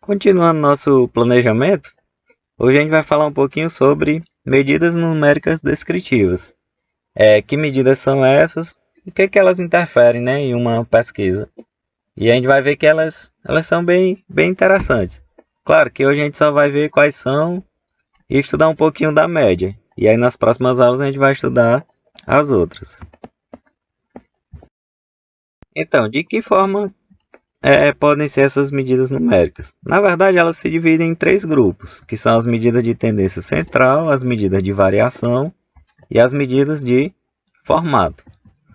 Continuando nosso planejamento, hoje a gente vai falar um pouquinho sobre medidas numéricas descritivas. Que medidas são essas? O que elas interferem, né, em uma pesquisa? E a gente vai ver que elas são bem interessantes. Claro que hoje a gente só vai ver quais são e estudar um pouquinho da média. E aí nas próximas aulas a gente vai estudar as outras. Então, de que forma podem ser essas medidas numéricas? Na verdade, elas se dividem em 3 grupos, que são as medidas de tendência central, as medidas de variação e as medidas de formato.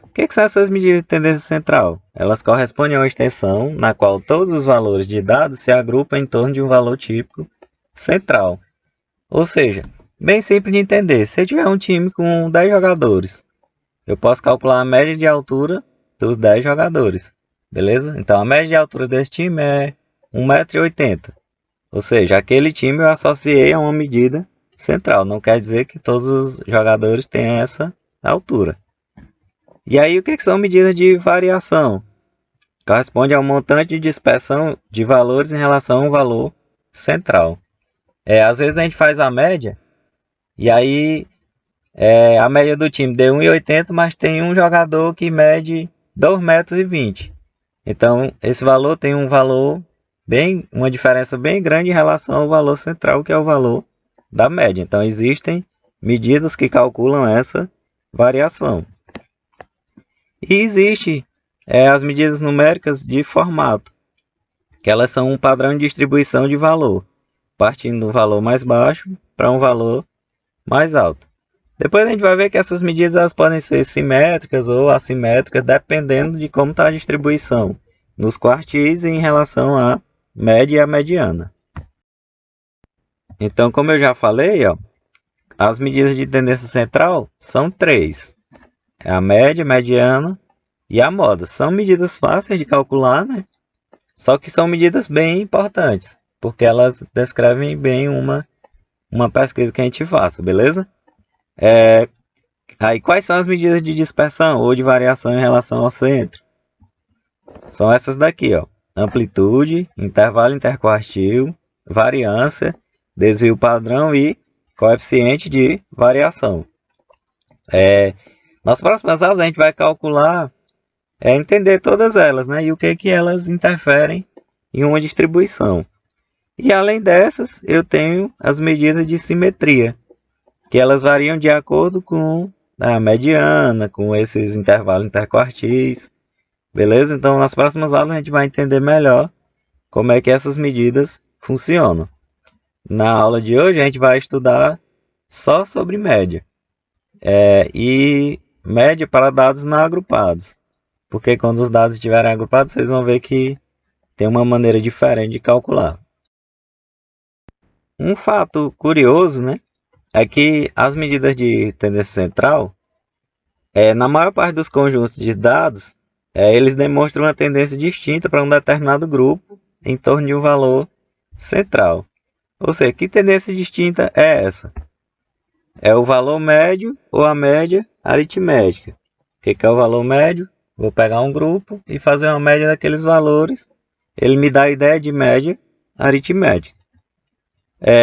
O que são essas medidas de tendência central? Elas correspondem a uma extensão na qual todos os valores de dados se agrupam em torno de um valor típico central. Ou seja, bem simples de entender. Se eu tiver um time com 10 jogadores, eu posso calcular a média de altura dos 10 jogadores. Beleza? Então a média de altura desse time é 1,80 m. Ou seja, aquele time eu associei a uma medida central. Não quer dizer que todos os jogadores tenham essa altura. E aí o que são medidas de variação? Corresponde ao montante de dispersão de valores em relação ao valor central. Às vezes a gente faz a média e aí a média do time deu 1,80 m, mas tem um jogador que mede 2,20 m. Então, esse valor tem uma diferença bem grande em relação ao valor central, que é o valor da média. Então, existem medidas que calculam essa variação. E existe as medidas numéricas de formato, que elas são um padrão de distribuição de valor, partindo do valor mais baixo para um valor mais alto. Depois a gente vai ver que essas medidas elas podem ser simétricas ou assimétricas, dependendo de como está a distribuição nos quartis em relação à média e à mediana. Então, como eu já falei, as medidas de tendência central são 3. A média, mediana e a moda. São medidas fáceis de calcular, né? Só que são medidas bem importantes, porque elas descrevem bem uma pesquisa que a gente faça, beleza? Aí, quais são as medidas de dispersão ou de variação em relação ao centro? São essas daqui, amplitude, intervalo interquartil, variância, desvio padrão e coeficiente de variação. Nas próximas aulas a gente vai calcular, entender todas elas, né? E o que elas interferem em uma distribuição. E além dessas, eu tenho as medidas de simetria, que elas variam de acordo com a mediana, com esses intervalos interquartis. Beleza? Então, nas próximas aulas a gente vai entender melhor como é que essas medidas funcionam. Na aula de hoje a gente vai estudar só sobre média. E média para dados não agrupados. Porque quando os dados estiverem agrupados, vocês vão ver que tem uma maneira diferente de calcular. Um fato curioso, né, é que as medidas de tendência central, na maior parte dos conjuntos de dados, eles demonstram uma tendência distinta para um determinado grupo em torno de um valor central. Ou seja, que tendência distinta é essa? É o valor médio ou a média aritmética. O que é o valor médio? Vou pegar um grupo e fazer uma média daqueles valores. Ele me dá a ideia de média aritmética.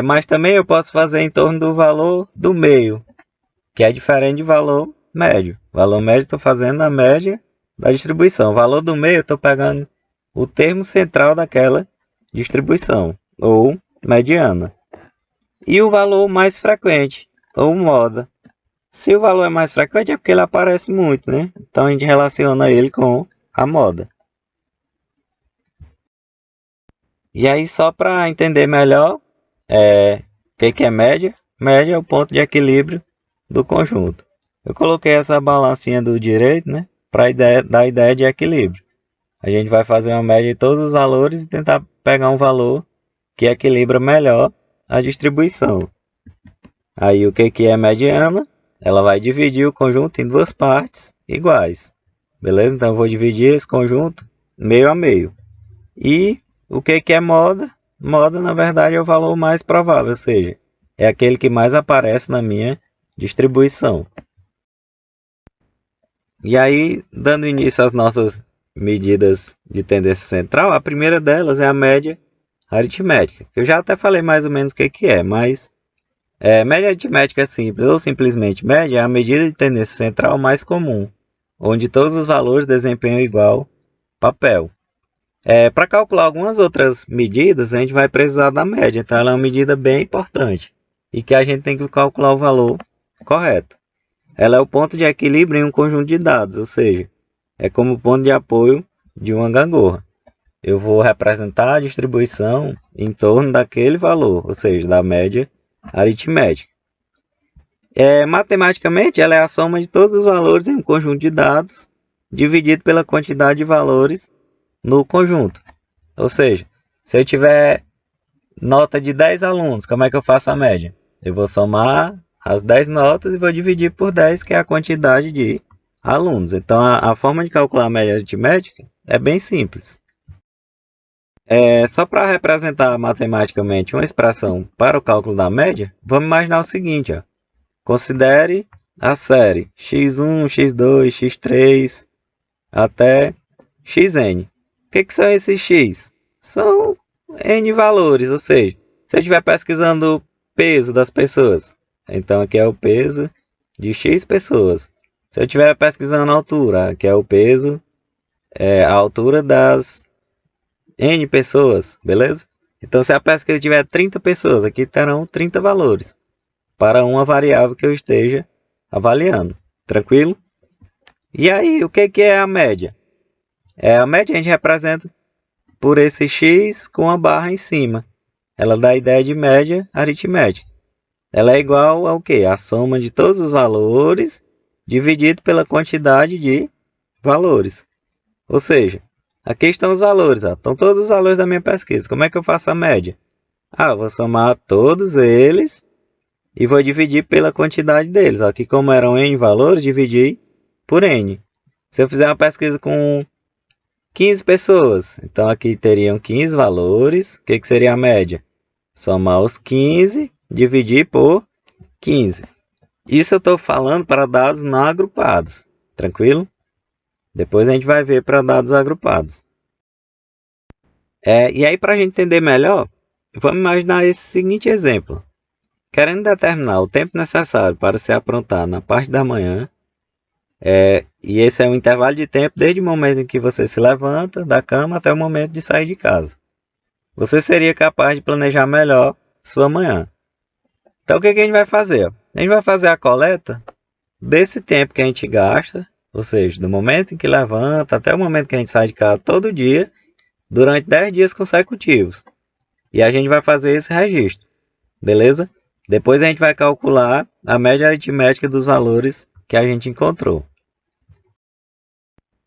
Mas também eu posso fazer em torno do valor do meio, que é diferente de valor médio. Valor médio estou fazendo a média da distribuição. O valor do meio eu estou pegando o termo central daquela distribuição, ou mediana. E o valor mais frequente, ou moda. Se o valor é mais frequente é porque ele aparece muito, né? Então a gente relaciona ele com a moda. E aí, só para entender melhor, o que é média? Média é o ponto de equilíbrio do conjunto. Eu coloquei essa balancinha do direito, né, para dar a ideia de equilíbrio. A gente vai fazer uma média de todos os valores e tentar pegar um valor que equilibra melhor a distribuição. Aí o que é mediana? Ela vai dividir o conjunto em 2 partes iguais. Beleza? Então eu vou dividir esse conjunto meio a meio. E o que é moda? Moda, na verdade, é o valor mais provável, ou seja, é aquele que mais aparece na minha distribuição. E aí, dando início às nossas medidas de tendência central, a primeira delas é a média aritmética. Eu já até falei mais ou menos o que é, mas média aritmética simples ou simplesmente média é a medida de tendência central mais comum, onde todos os valores desempenham igual papel. Para calcular algumas outras medidas, a gente vai precisar da média, então ela é uma medida bem importante e que a gente tem que calcular o valor correto. Ela é o ponto de equilíbrio em um conjunto de dados, ou seja, é como o ponto de apoio de uma gangorra. Eu vou representar a distribuição em torno daquele valor, ou seja, da média aritmética. Matematicamente, ela é a soma de todos os valores em um conjunto de dados, dividido pela quantidade de valores no conjunto. Ou seja, se eu tiver nota de 10 alunos, como é que eu faço a média? Eu vou somar as 10 notas e vou dividir por 10, que é a quantidade de alunos. Então, a forma de calcular a média aritmética é bem simples. Só para representar matematicamente uma expressão para o cálculo da média, vamos imaginar o seguinte. Considere a série x1, x2, x3 até xn. O que são esses x? São n valores, ou seja, se eu estiver pesquisando o peso das pessoas, então aqui é o peso de x pessoas. Se eu estiver pesquisando a altura, aqui é o peso, a altura das n pessoas, beleza? Então, se a pesquisa tiver 30 pessoas, aqui terão 30 valores para uma variável que eu esteja avaliando. Tranquilo? E aí, o que é a média? A média a gente representa por esse x com a barra em cima. Ela dá a ideia de média aritmética. Ela é igual ao quê? A soma de todos os valores dividido pela quantidade de valores. Ou seja, aqui estão os valores. Estão todos os valores da minha pesquisa. Como é que eu faço a média? Vou somar todos eles e vou dividir pela quantidade deles. Aqui, como eram n valores, dividi por n. Se eu fizer uma pesquisa com 15 pessoas, então aqui teriam 15 valores. O que seria a média? Somar os 15, dividir por 15. Isso eu estou falando para dados não agrupados. Tranquilo? Depois a gente vai ver para dados agrupados. E aí, para a gente entender melhor, vamos imaginar esse seguinte exemplo. Querendo determinar o tempo necessário para se aprontar na parte da manhã, e esse é um intervalo de tempo desde o momento em que você se levanta da cama até o momento de sair de casa. Você seria capaz de planejar melhor sua manhã. Então, o que a gente vai fazer? A gente vai fazer a coleta desse tempo que a gente gasta, ou seja, do momento em que levanta até o momento que a gente sai de casa todo dia, durante 10 dias consecutivos. E a gente vai fazer esse registro, beleza? Depois a gente vai calcular a média aritmética dos valores que a gente encontrou.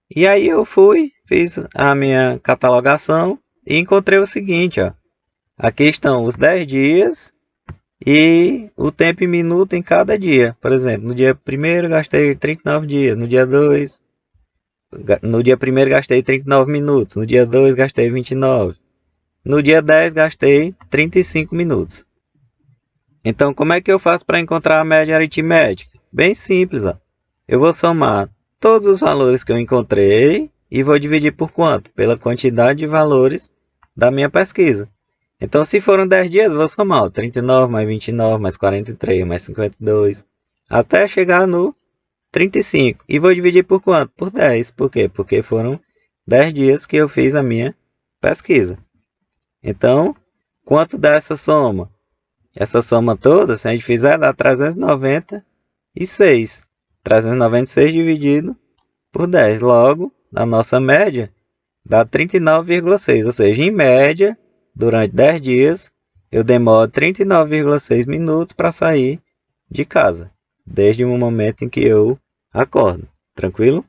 E aí eu fiz a minha catalogação e encontrei o seguinte. Aqui estão os 10 dias e o tempo em minuto em cada dia. Por exemplo, no dia 1º gastei 39 dias, no dia 2, no dia 1º gastei 39 minutos, no dia 2 gastei 29, no dia 10 gastei 35 minutos. Então, como é que eu faço para encontrar a média aritmética? Bem simples. Eu vou somar todos os valores que eu encontrei e vou dividir por quanto? Pela quantidade de valores da minha pesquisa. Então, se foram 10 dias, eu vou somar 39 mais 29 mais 43 mais 52 até chegar no 35. E vou dividir por quanto? Por 10. Por quê? Porque foram 10 dias que eu fiz a minha pesquisa. Então, quanto dá essa soma? Essa soma toda, se a gente fizer, dá 396. 396 dividido por 10. Logo, a nossa média dá 39,6. Ou seja, em média, durante 10 dias, eu demoro 39,6 minutos para sair de casa. Desde o momento em que eu acordo. Tranquilo?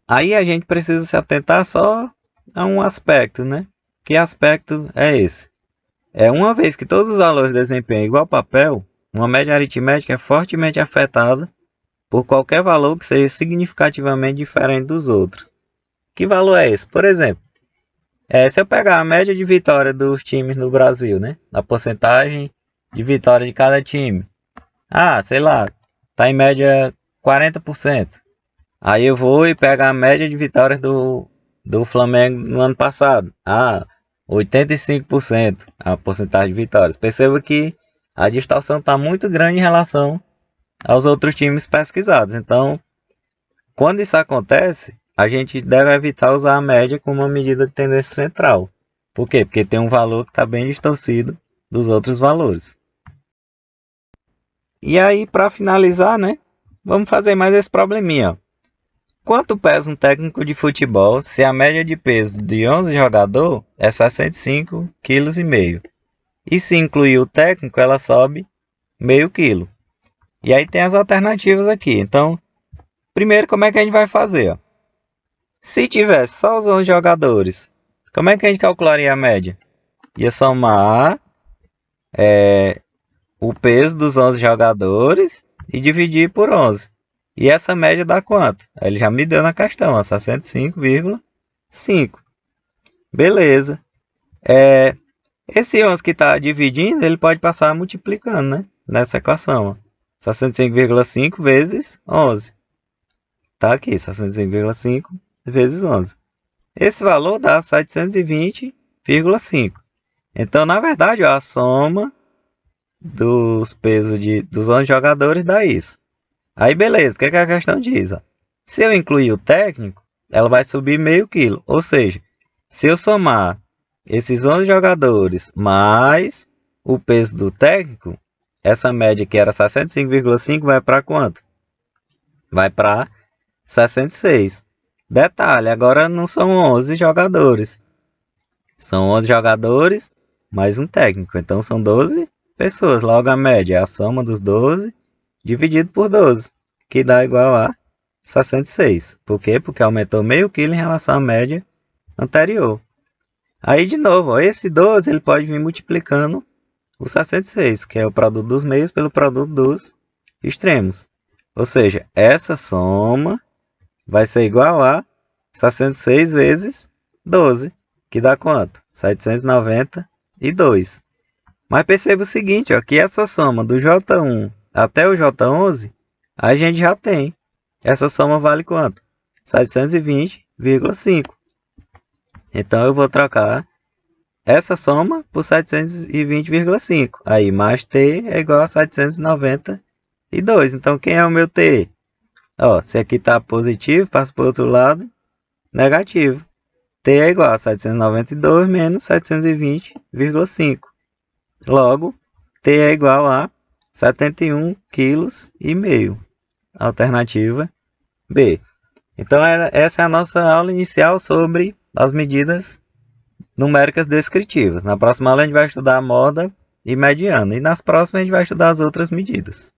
Aí a gente precisa se atentar só a um aspecto, né? Que aspecto é esse? Uma vez que todos os valores desempenham igual papel, uma média aritmética é fortemente afetada por qualquer valor que seja significativamente diferente dos outros. Que valor é esse? Por exemplo, se eu pegar a média de vitória dos times no Brasil, né? A porcentagem de vitória de cada time. Sei lá, está em média 40%. Aí eu vou e pego a média de vitórias do Flamengo no ano passado. 85% a porcentagem de vitórias. Perceba que a distorção está muito grande em relação aos outros times pesquisados. Então, quando isso acontece, a gente deve evitar usar a média como uma medida de tendência central. Por quê? Porque tem um valor que está bem distorcido dos outros valores. E aí, para finalizar, né, vamos fazer mais esse probleminha. Ó. Quanto pesa um técnico de futebol se a média de peso de 11 jogadores é 65,5 kg? E se incluir o técnico, ela sobe meio quilo. E aí tem as alternativas aqui. Então, primeiro, como é que a gente vai fazer? Ó? Se tivesse só os 11 jogadores, como é que a gente calcularia a média? Ia somar o peso dos 11 jogadores e dividir por 11. E essa média dá quanto? Ele já me deu na questão, 65,5. Beleza. Esse 11 que está dividindo, ele pode passar multiplicando, né? Nessa equação. 65,5 vezes 11. Tá aqui, 65,5 vezes 11. Esse valor dá 720,5. Então, na verdade, ó, a soma dos pesos dos 11 jogadores dá isso. Aí, beleza, o que a questão diz? Ó? Se eu incluir o técnico, ela vai subir meio quilo. Ou seja, se eu somar esses 11 jogadores mais o peso do técnico, essa média que era 65,5 vai para quanto? Vai para 66. Detalhe, agora não são 11 jogadores. São 11 jogadores mais um técnico. Então são 12 pessoas. Logo a média é a soma dos 12 dividido por 12, que dá igual a 66. Por quê? Porque aumentou meio quilo em relação à média anterior. Aí de novo, ó, esse 12 ele pode vir multiplicando o 66, que é o produto dos meios pelo produto dos extremos. Ou seja, essa soma vai ser igual a 66 vezes 12, que dá quanto? 792. Mas perceba o seguinte, ó, que essa soma do J1 até o J11, a gente já tem. Essa soma vale quanto? 720,5. Então eu vou trocar essa soma por 720,5. Aí mais T é igual a 792. Então quem é o meu T? Ó, se aqui está positivo, passa para o outro lado, negativo. T é igual a 792 menos 720,5. Logo, T é igual a 71,5 kg. Alternativa B. Então, essa é a nossa aula inicial sobre as medidas numéricas descritivas. Na próxima aula a gente vai estudar a moda e mediana. E nas próximas a gente vai estudar as outras medidas.